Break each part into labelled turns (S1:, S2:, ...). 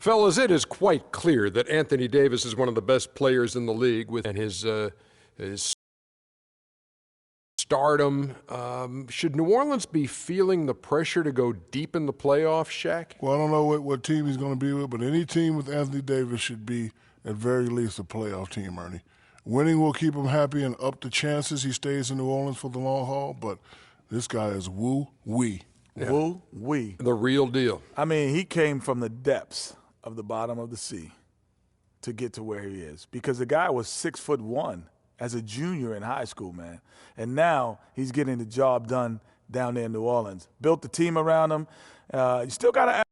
S1: Fellas, it is quite clear that Anthony Davis is one of the best players in the league with his stardom. Should New Orleans be feeling the pressure to go deep in the playoffs, Shaq?
S2: Well, I don't know what team he's going to be with, but any team with Anthony Davis should be, at very least, a playoff team, Ernie. Winning will keep him happy and up the chances he stays in New Orleans for the long haul, but this guy is woo-wee.
S3: Yeah. Woo-wee.
S1: The real deal.
S3: I mean, he came from the depths of the bottom of the sea to get to where he is, because the guy was 6'1" as a junior in high school, man. And now he's getting the job done down there in New Orleans. Built the team around him. You still got to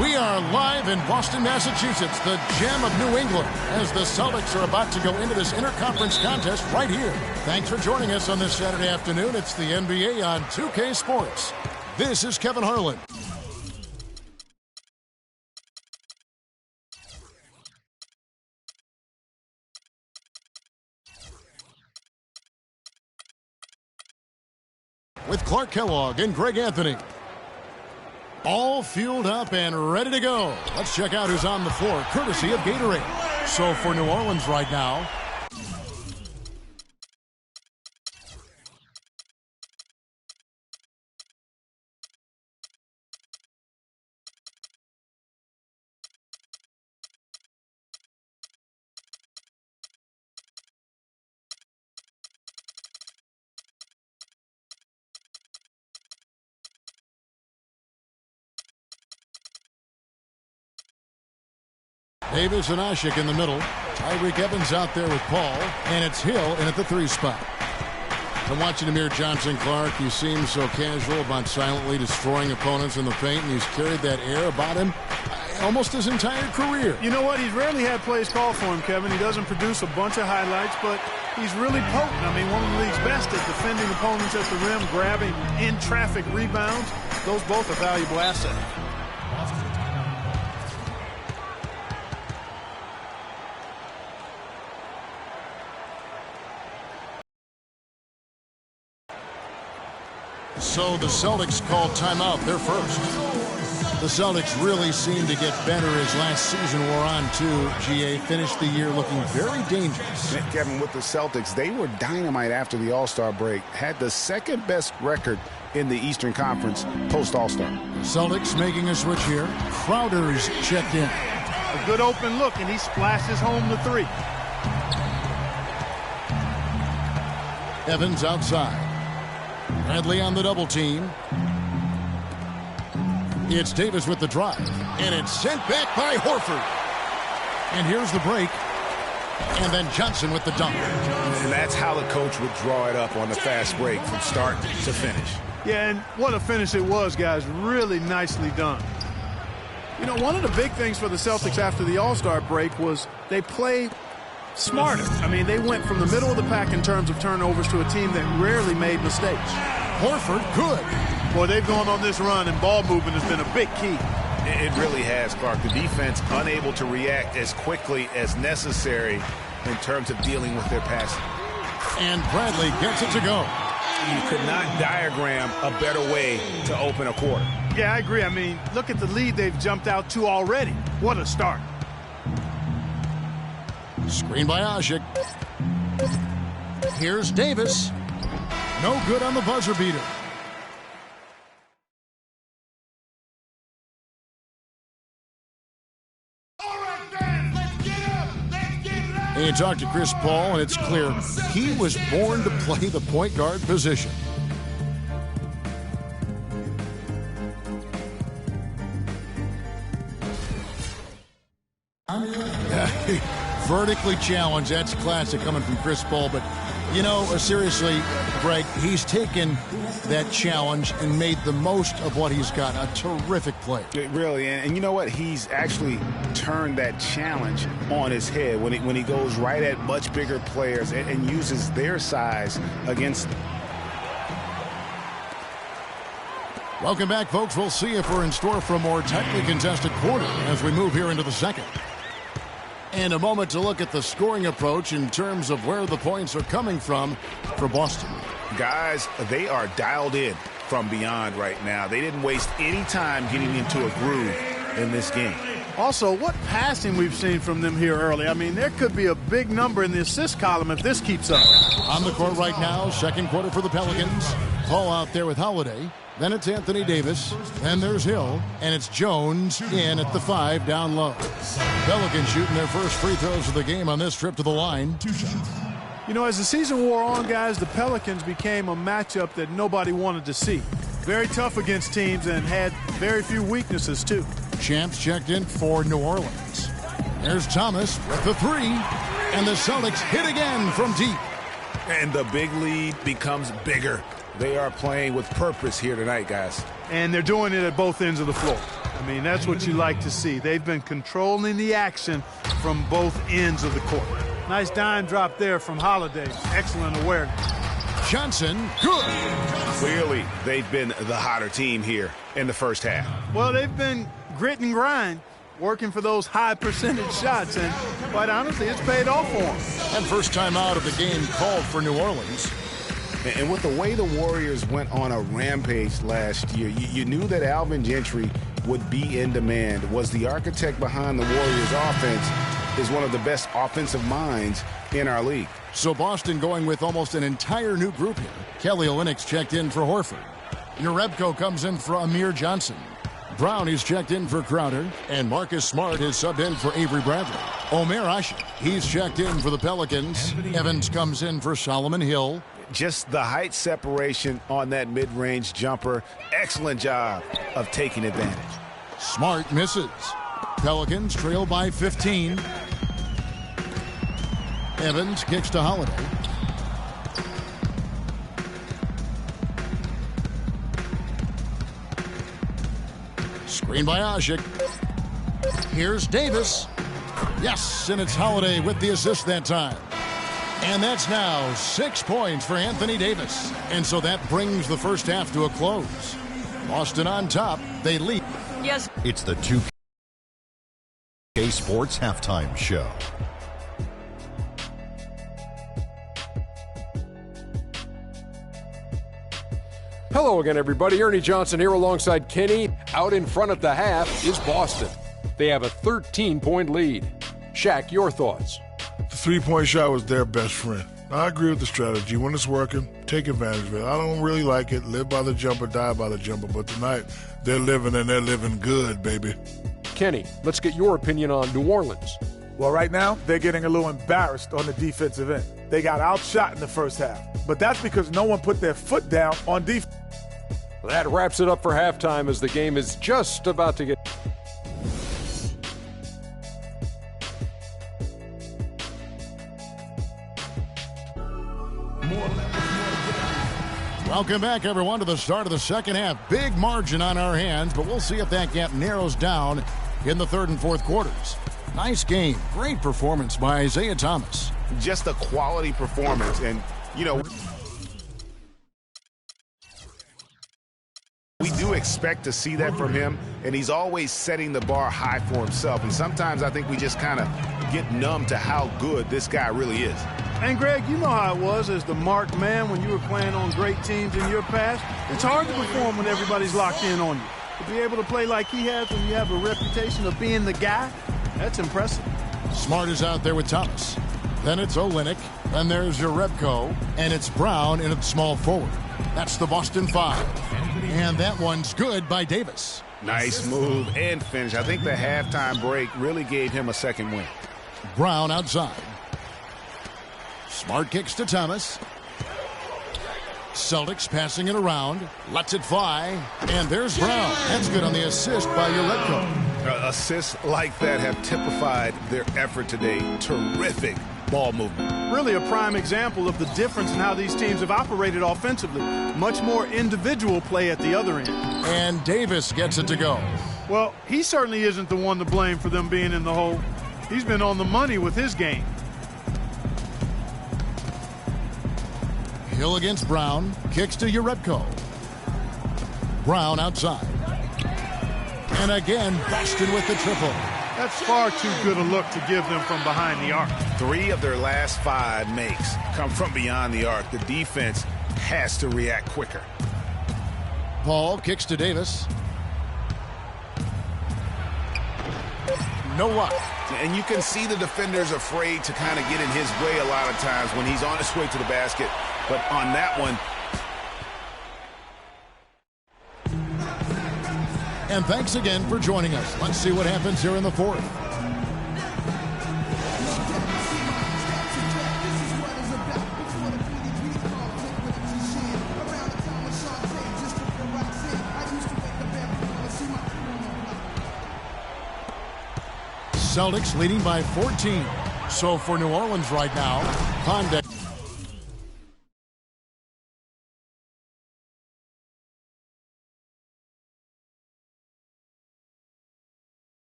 S4: We are live in Boston, Massachusetts, the gem of New England, as the Celtics are about to go into this interconference contest right here. Thanks for joining us on this Saturday afternoon. It's the NBA on 2K Sports. This is Kevin Harlan. With Clark Kellogg and Greg Anthony. All fueled up and ready to go. Let's check out who's on the floor, courtesy of Gatorade. So for New Orleans right now, Davis and Ashik in the middle. Tyreek Evans out there with Paul. And it's Hill in at the 3 spot. I'm watching Amir Johnson-Clark. He seems so casual about silently destroying opponents in the paint, and he's carried that air about him almost his entire career.
S5: You know what? He's rarely had plays called for him, Kevin. He doesn't produce a bunch of highlights, but he's really potent. I mean, one of the league's best at defending opponents at the rim, grabbing in-traffic rebounds. Those both are valuable assets.
S4: So the Celtics called timeout. They're first. The Celtics really seemed to get better as last season wore on, too. GA finished the year looking very dangerous.
S6: Kevin, with the Celtics, they were dynamite after the All-Star break. Had the second best record in the Eastern Conference post-All-Star.
S4: Celtics making a switch here. Crowder's checked in.
S5: A good open look, and he splashes home the 3.
S4: Evans outside. Bradley on the double team. It's Davis with the drive. And it's sent back by Horford. And here's the break. And then Johnson with the dunk.
S6: And that's how the coach would draw it up on the fast break from start to finish.
S5: Yeah, and what a finish it was, guys. Really nicely done. You know, one of the big things for the Celtics after the All-Star break was they played smarter. I mean, they went from the middle of the pack in terms of turnovers to a team that rarely made mistakes.
S4: Horford, good.
S5: Boy, they've gone on this run, and ball movement has been a big key.
S6: It really has, Clark. The defense unable to react as quickly as necessary in terms of dealing with their passing.
S4: And Bradley gets it to go.
S6: You could not diagram a better way to open a quarter.
S5: Yeah, I agree. I mean, look at the lead they've jumped out to already. What a start.
S4: Screen by Ashik. Here's Davis. No good on the buzzer beater. And you talk to Chris Paul, and it's clear he was born to play the point guard position. Vertically challenged, that's classic coming from Chris Paul, but You know, seriously, Greg, he's taken that challenge and made the most of what he's got. A terrific play.
S6: Really, and you know what? He's actually turned that challenge on his head when he goes right at much bigger players and uses their size against them.
S4: Welcome back, folks. We'll see if we're in store for a more tightly contested quarter as we move here into the second. And a moment to look at the scoring approach in terms of where the points are coming from for Boston.
S6: Guys, they are dialed in from beyond right now. They didn't waste any time getting into a groove in this game.
S5: Also, what passing we've seen from them here early. I mean, there could be a big number in the assist column if this keeps up.
S4: On the court right now, second quarter for the Pelicans. Paul out there with Holiday. Then it's Anthony Davis. Then there's Hill. And it's Jones in at the 5 down low. Pelicans shooting their first free throws of the game on this trip to the line.
S5: You know, as the season wore on, guys, the Pelicans became a matchup that nobody wanted to see. Very tough against teams and had very few weaknesses, too.
S4: Champs checked in for New Orleans. There's Thomas with the 3. And the Celtics hit again from deep.
S6: And the big lead becomes bigger. They are playing with purpose here tonight, guys.
S5: And they're doing it at both ends of the floor. I mean, that's what you like to see. They've been controlling the action from both ends of the court. Nice dime drop there from Holiday. Excellent awareness.
S4: Johnson, good.
S6: Clearly, they've been the hotter team here in the first half.
S5: Well, they've been grit and grind, working for those high percentage shots, and quite honestly, it's paid off for them.
S4: And first time out of the game called for New Orleans.
S6: And with the way the Warriors went on a rampage last year, you knew that Alvin Gentry would be in demand. Was the architect behind the Warriors' offense, is one of the best offensive minds in our league.
S4: So Boston going with almost an entire new group here. Kelly Olynyk's checked in for Horford. Urebko comes in for Amir Johnson. Brown is checked in for Crowder. And Marcus Smart is subbed in for Avery Bradley. Omer Asher, he's checked in for the Pelicans. Evans comes in for Solomon Hill.
S6: Just the height separation on that mid-range jumper. Excellent job of taking advantage.
S4: Smart misses. Pelicans trail by 15. Evans kicks to Holiday. Screen by Asik. Here's Davis. Yes, and it's Holiday with the assist that time. And that's now 6 points for Anthony Davis. And so that brings the first half to a close. Boston on top. They lead.
S7: Yes.
S8: It's the 2K Sports Halftime Show.
S1: Hello again, everybody. Ernie Johnson here alongside Kenny. Out in front at the half is Boston. They have a 13-point lead. Shaq, your thoughts?
S2: The three-point shot was their best friend. I agree with the strategy. When it's working, take advantage of it. I don't really like it. Live by the jumper, die by the jumper. But tonight, they're living, and they're living good, baby.
S1: Kenny, let's get your opinion on New Orleans.
S3: Well, right now, they're getting a little embarrassed on the defensive end. They got outshot in the first half. But that's because no one put their foot down on defense.
S1: That wraps it up for halftime as the game is just about to get...
S4: Welcome back, everyone, to the start of the second half. Big margin on our hands, but we'll see if that gap narrows down in the third and fourth quarters. Nice game. Great performance by Isaiah Thomas.
S6: Just a quality performance. And, you know, we do expect to see that from him, and he's always setting the bar high for himself. And sometimes I think we just kind of get numb to how good this guy really is.
S5: And, Greg, you know how it was as the marked man when you were playing on great teams in your past. It's hard to perform when everybody's locked in on you. To be able to play like he has when you have a reputation of being the guy, that's impressive.
S4: Smart is out there with Thomas. Then it's Olynyk. Then there's Urebko. And it's Brown in at small forward. That's the Boston 5. And that one's good by Davis.
S6: Nice move and finish. I think the halftime break really gave him a second win.
S4: Brown outside. Smart kicks to Thomas. Celtics passing it around. Lets it fly. And there's Brown. That's good on the assist by Urebko.
S6: Assists like that have typified their effort today. Terrific ball movement.
S5: Really a prime example of the difference in how these teams have operated offensively. Much more individual play at the other end.
S4: And Davis gets it to go.
S5: Well, he certainly isn't the one to blame for them being in the hole. He's been on the money with his game.
S4: Hill against Brown. Kicks to Urebko. Brown outside. And again, Boston with the triple.
S5: That's far too good a look to give them from behind the arc.
S6: 3 of their last 5 makes come from beyond the arc. The defense has to react quicker.
S4: Paul kicks to Davis. No luck.
S6: And you can see the defenders afraid to kind of get in his way a lot of times when he's on his way to the basket. But on that one.
S4: And thanks again for joining us. Let's see what happens here in the fourth. Celtics leading by 14. So for New Orleans right now, Pondek.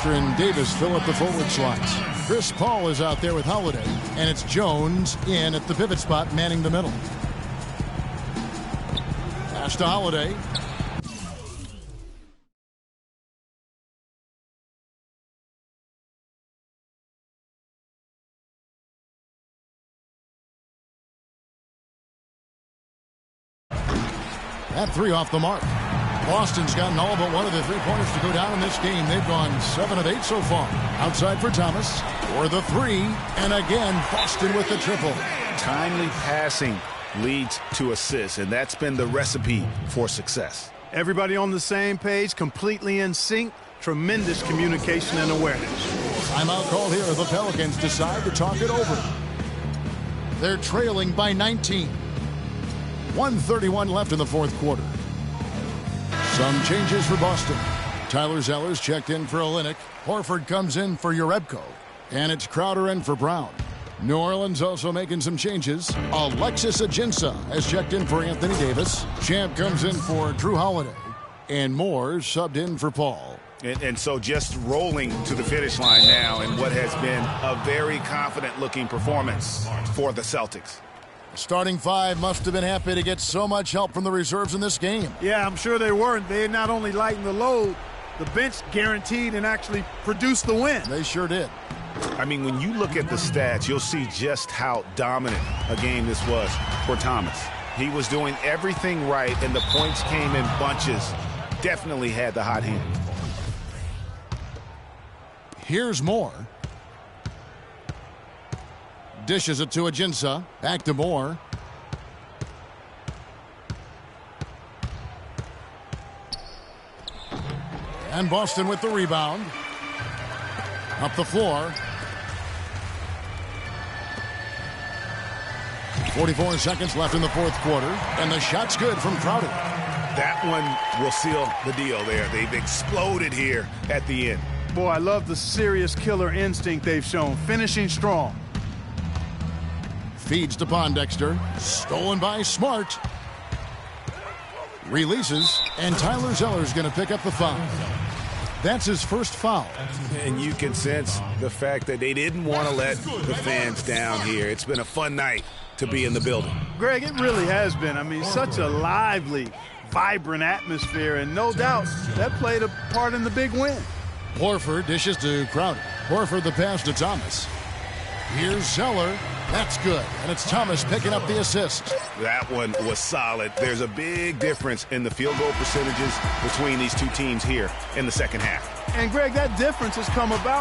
S4: And Davis fill up the forward slots. Chris Paul is out there with Holiday, and it's Jones in at the pivot spot, manning the middle. Pass to Holiday. That 3 off the mark. Boston's gotten all but one of the 3-pointers to go down in this game. They've gone 7 of 8 so far. Outside for Thomas for the 3. And again, Boston with the triple.
S6: Timely passing leads to assists, and that's been the recipe for success.
S5: Everybody on the same page, completely in sync. Tremendous communication and awareness.
S4: Timeout call here. The Pelicans decide to talk it over. They're trailing by 19. 1:31 left in the fourth quarter. Some changes for Boston. Tyler Zeller's checked in for Olynyk. Horford comes in for Urebko. And it's Crowder in for Brown. New Orleans also making some changes. Alexis Ajinça has checked in for Anthony Davis. Champ comes in for Drew Holiday. And Moore subbed in for Paul.
S6: And so just rolling to the finish line now in what has been a very confident-looking performance for the Celtics.
S4: Starting 5 must have been happy to get so much help from the reserves in this game.
S5: Yeah, I'm sure they were. They not only lightened the load, the bench guaranteed and actually produced the win.
S4: They sure did.
S6: I mean, when you look at the stats, you'll see just how dominant a game this was for Thomas. He was doing everything right, and the points came in bunches. Definitely had the hot hand.
S4: Here's Moore. Dishes it to Ajinça. Back to Moore. And Boston with the rebound. Up the floor. 44 seconds left in the fourth quarter, and the shot's good from Crowder.
S6: That one will seal the deal there. They've exploded here at the end.
S5: Boy, I love the serious killer instinct they've shown, finishing strong.
S4: Feeds to Pondexter. Stolen by Smart. Releases, and Tyler Zeller's going to pick up the foul. That's his first foul.
S6: And you can sense the fact that they didn't want to let the fans down here. It's been a fun night to be in the building.
S5: Greg, it really has been. I mean, such a lively, vibrant atmosphere, and no doubt that played a part in the big win.
S4: Horford dishes to Crowder. Horford the pass to Thomas. Here's Zeller. That's good. And it's Thomas picking up the assist.
S6: That one was solid. There's a big difference in the field goal percentages between these two teams here in the second half.
S5: And, Greg, that difference has come about